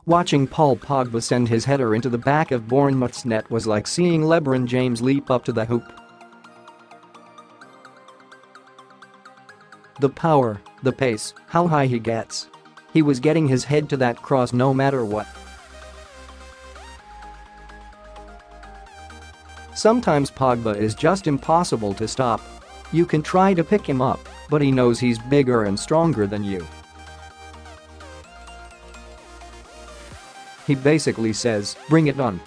Watching Paul Pogba send his header into the back of Bournemouth's net was like seeing LeBron James leap up to the hoop. The power, the pace, how high he gets. He was getting his head to that cross no matter what. Sometimes Pogba is just impossible to stop. You can try to pick him up, but he knows he's bigger and stronger than you. He basically says, "Bring it on."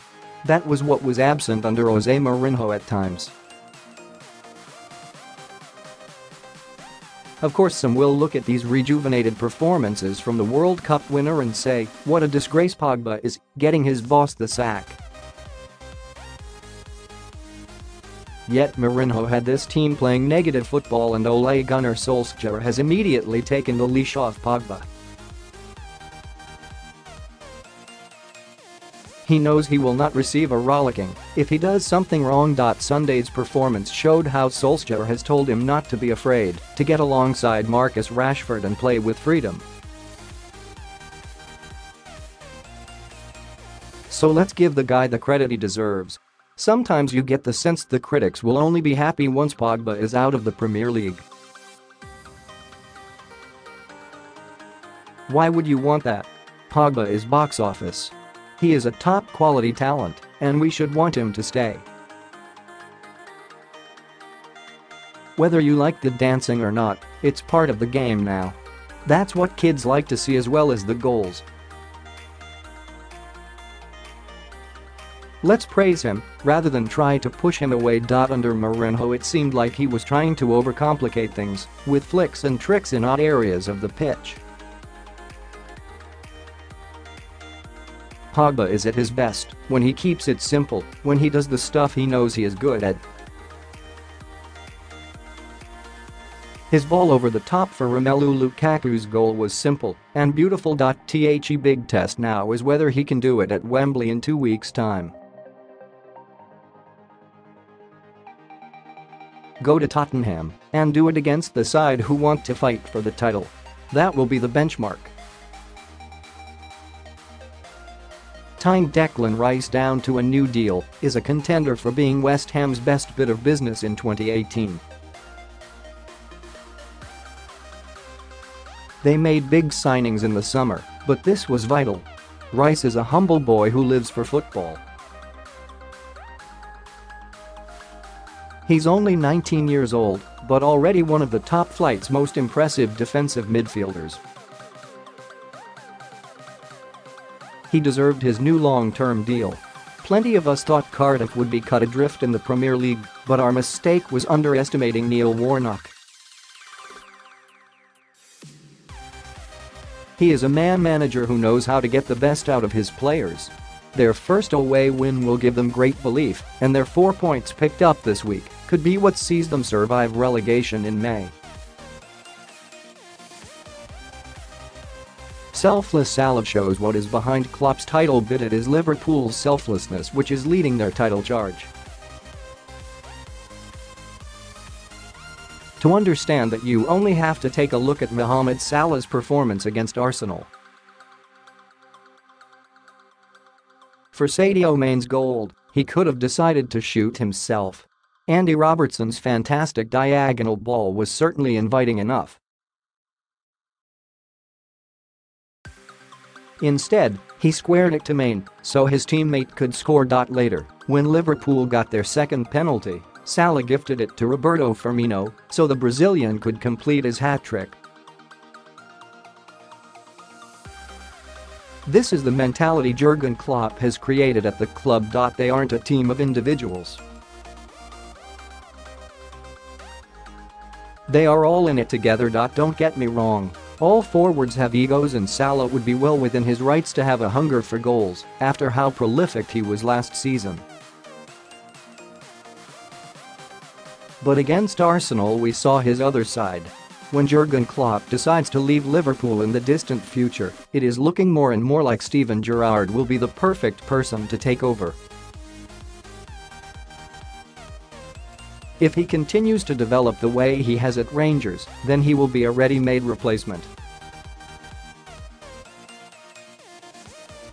That was what was absent under Jose Mourinho at times. Of course, some will look at these rejuvenated performances from the World Cup winner and say, what a disgrace Pogba is, getting his boss the sack. Yet Mourinho had this team playing negative football and Ole Gunnar Solskjaer has immediately taken the leash off Pogba. He knows he will not receive a rollicking if he does something wrong. Sunday's performance showed how Solskjaer has told him not to be afraid to get alongside Marcus Rashford and play with freedom. So let's give the guy the credit he deserves. Sometimes you get the sense the critics will only be happy once Pogba is out of the Premier League. Why would you want that? Pogba is box office. He is a top-quality talent, and we should want him to stay. Whether you like the dancing or not, it's part of the game now. That's what kids like to see as well as the goals. Let's praise him, rather than try to push him away. Under Mourinho it seemed like he was trying to overcomplicate things, with flicks and tricks in odd areas of the pitch. Pogba is at his best when he keeps it simple, when he does the stuff he knows he is good at. His ball over the top for Romelu Lukaku's goal was simple and beautiful.The big test now is whether he can do it at Wembley in 2 weeks' time. Go to Tottenham and do it against the side who want to fight for the title. That will be the benchmark. Tying Declan Rice down to a new deal is a contender for being West Ham's best bit of business in 2018. They made big signings in the summer, but this was vital. Rice is a humble boy who lives for football. He's only 19 years old, but already one of the top flight's most impressive defensive midfielders. He deserved his new long-term deal. Plenty of us thought Cardiff would be cut adrift in the Premier League, but our mistake was underestimating Neil Warnock. He is a man-manager who knows how to get the best out of his players. Their first away win will give them great belief, and their 4 points picked up this week could be what sees them survive relegation in May. Selfless Salah shows what is behind Klopp's title bid. It is Liverpool's selflessness which is leading their title charge. To understand that, you only have to take a look at Mohamed Salah's performance against Arsenal. For Sadio Mane's goal, he could have decided to shoot himself. Andy Robertson's fantastic diagonal ball was certainly inviting enough. Instead, he squared it to Mane so his teammate could score. Later, when Liverpool got their second penalty, Salah gifted it to Roberto Firmino so the Brazilian could complete his hat-trick. This is the mentality Jurgen Klopp has created at the club. They aren't a team of individuals. They are all in it together. Don't get me wrong. All forwards have egos, and Salah would be well within his rights to have a hunger for goals after how prolific he was last season. But against Arsenal we saw his other side. When Jurgen Klopp decides to leave Liverpool in the distant future, it is looking more and more like Steven Gerrard will be the perfect person to take over. If he continues to develop the way he has at Rangers, then he will be a ready-made replacement.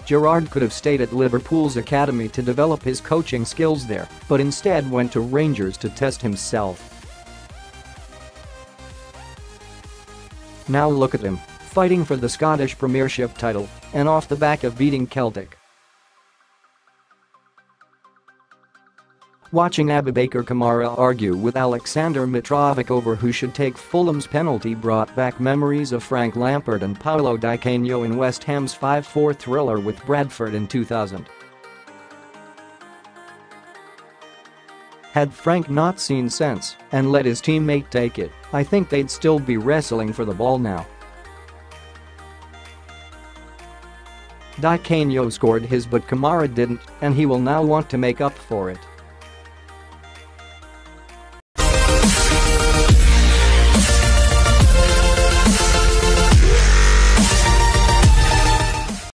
Gerrard could have stayed at Liverpool's academy to develop his coaching skills there, but instead went to Rangers to test himself. Now look at him, fighting for the Scottish Premiership title, and off the back of beating Celtic. Watching Abubakar Kamara argue with Alexander Mitrovic over who should take Fulham's penalty brought back memories of Frank Lampard and Paolo Di Canio in West Ham's 5-4 thriller with Bradford in 2000. Had Frank not seen sense and let his teammate take it, I think they'd still be wrestling for the ball now. Di Canio scored his but Kamara didn't, and he will now want to make up for it.